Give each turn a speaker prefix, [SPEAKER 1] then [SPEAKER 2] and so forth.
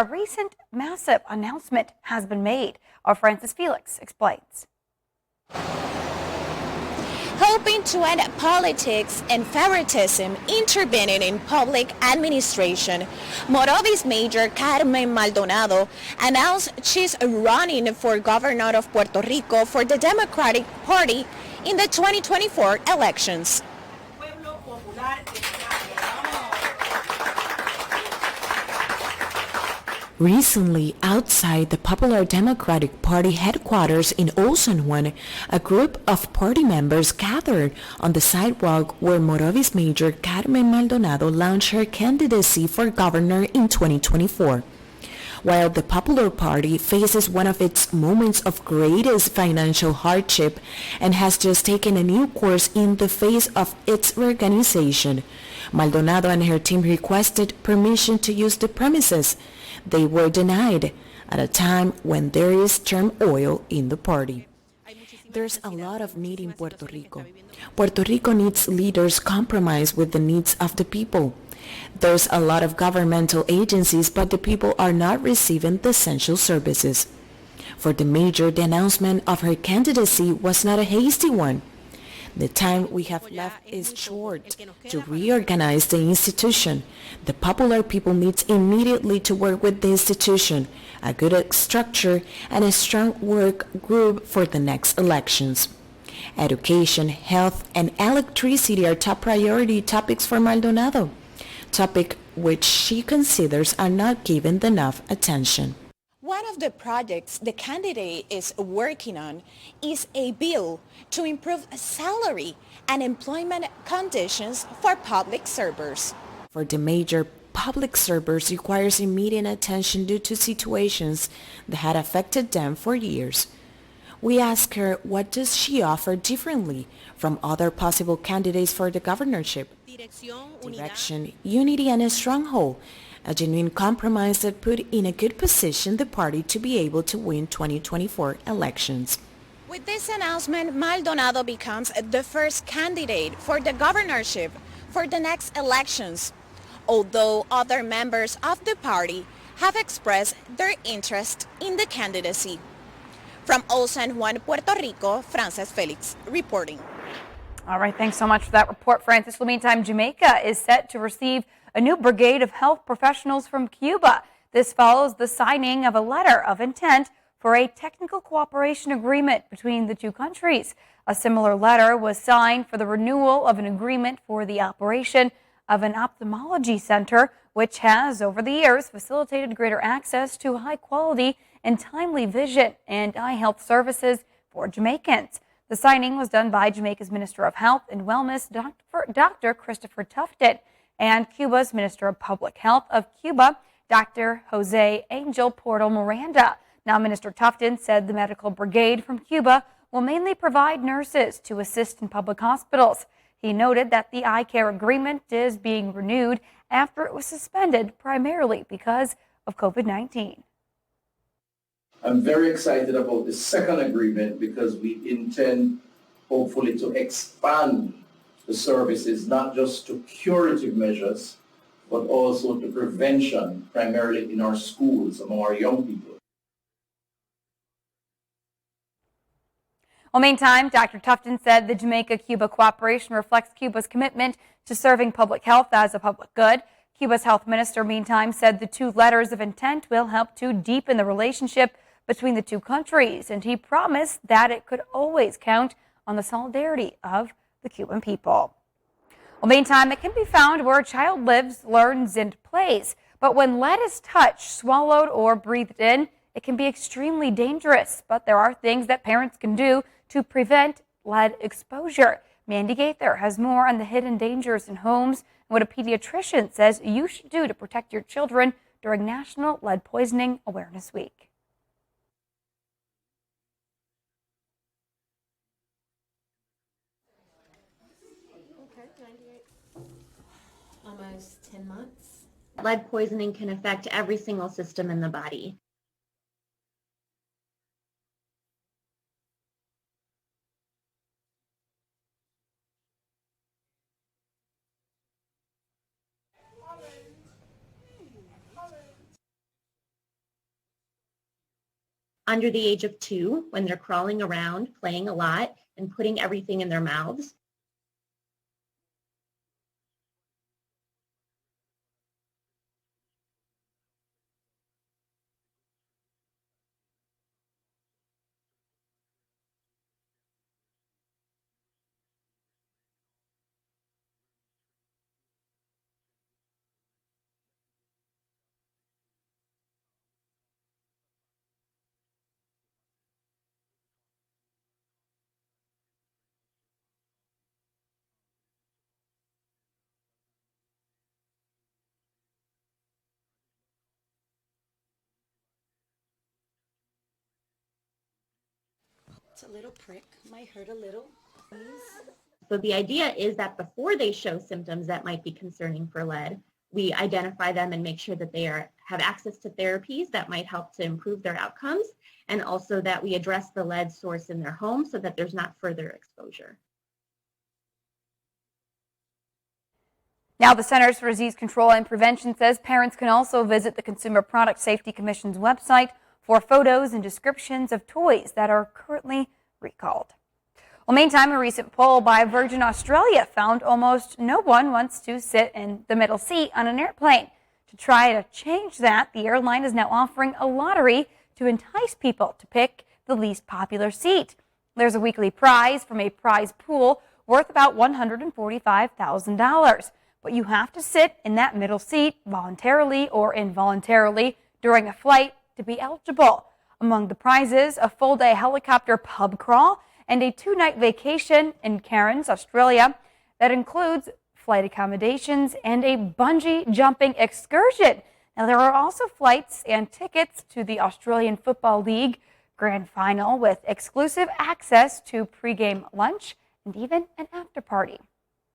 [SPEAKER 1] A recent massive announcement has been made. Our Francis Felix explains.
[SPEAKER 2] Hoping to end politics and favoritism intervening in public administration, Morovis Major Carmen Maldonado announced she's running for governor of Puerto Rico for the Democratic Party in the 2024 elections.
[SPEAKER 3] Recently, outside the Popular Democratic Party headquarters in San Juan, a group of party members gathered on the sidewalk where Morovis Major Carmen Maldonado launched her candidacy for governor in 2024. While the Popular Party faces one of its moments of greatest financial hardship and has just taken a new course in the face of its reorganization, Maldonado and her team requested permission to use the premises. They were denied at a time when there is turmoil in the party. There's a lot of need in Puerto Rico. Puerto Rico needs leaders compromised with the needs of the people. There's a lot of governmental agencies, but the people are not receiving the essential services. For the major, the announcement of her candidacy was not a hasty one. The time we have left is short to reorganize the institution. The popular people needs immediately to work with the institution, a good structure, and a strong work group for the next elections. Education, health, and electricity are top priority topics for Maldonado, topic which she considers are not given enough attention.
[SPEAKER 2] One of the projects the candidate is working on is a bill to improve salary and employment conditions for public servers.
[SPEAKER 3] For the major, public servers requires immediate attention due to situations that had affected them for years. We asked her what does she offer differently from other possible candidates for the governorship. Direction, unity, and a stronghold. A genuine compromise that put in a good position the party to be able to win 2024 elections.
[SPEAKER 2] With this announcement, Maldonado becomes the first candidate for the governorship for the next elections, although other members of the party have expressed their interest in the candidacy. From San Juan, Puerto Rico, Frances Felix reporting.
[SPEAKER 1] All right, thanks so much for that report, Francis. In the meantime, Jamaica is set to receive a new brigade of health professionals from Cuba. This follows the signing of a letter of intent for a technical cooperation agreement between the two countries. A similar letter was signed for the renewal of an agreement for the operation of an ophthalmology center, which has, over the years, facilitated greater access to high-quality and timely vision and eye health services for Jamaicans. The signing was done by Jamaica's Minister of Health and Wellness, Dr. Christopher Tufton, and Cuba's Minister of Public Health of Cuba, Dr. Jose Angel Portal Miranda. Now, Minister Tufton said the medical brigade from Cuba will mainly provide nurses to assist in public hospitals. He noted that the eye care agreement is being renewed after it was suspended primarily because of COVID-19.
[SPEAKER 4] I'm very excited about the second agreement because we intend, hopefully, to expand the services, not just to curative measures, but also to prevention, primarily in our schools among our young people.
[SPEAKER 1] Well, meantime, Dr. Tufton said the Jamaica-Cuba cooperation reflects Cuba's commitment to serving public health as a public good. Cuba's health minister, meantime, said the two letters of intent will help to deepen the relationship between the two countries, and he promised that it could always count on the solidarity of the Cuban people. Well, meantime, it can be found where a child lives, learns, and plays. But when lead is touched, swallowed, or breathed in, it can be extremely dangerous. But there are things that parents can do to prevent lead exposure. Mandy Gaither has more on the hidden dangers in homes and what a pediatrician says you should do to protect your children during National Lead Poisoning Awareness Week.
[SPEAKER 5] Almost 10 months. Lead poisoning can affect every single system in the body. under the age of 2 when they're crawling around, playing a lot, and putting everything in their mouths.
[SPEAKER 6] It's a little prick, might hurt a little.
[SPEAKER 5] So the idea is that before they show symptoms that might be concerning for lead, we identify them and make sure that they have access to therapies that might help to improve their outcomes, and also that we address the lead source in their home so that there's not further exposure.
[SPEAKER 1] Now, the Centers for Disease Control and Prevention says parents can also visit the Consumer Product Safety Commission's website for photos and descriptions of toys that are currently recalled. Well, meantime, a recent poll by Virgin Australia found almost no one wants to sit in the middle seat on an airplane. To try to change that, the airline is now offering a lottery to entice people to pick the least popular seat. There's a weekly prize from a prize pool worth about $145,000. But you have to sit in that middle seat voluntarily or involuntarily during a flight to be eligible. Among the prizes, a full-day helicopter pub crawl and a 2-night vacation in Cairns, Australia, that includes flight accommodations and a bungee jumping excursion. Now, there are also flights and tickets to the Australian Football League Grand Final with exclusive access to pregame lunch and even an after party.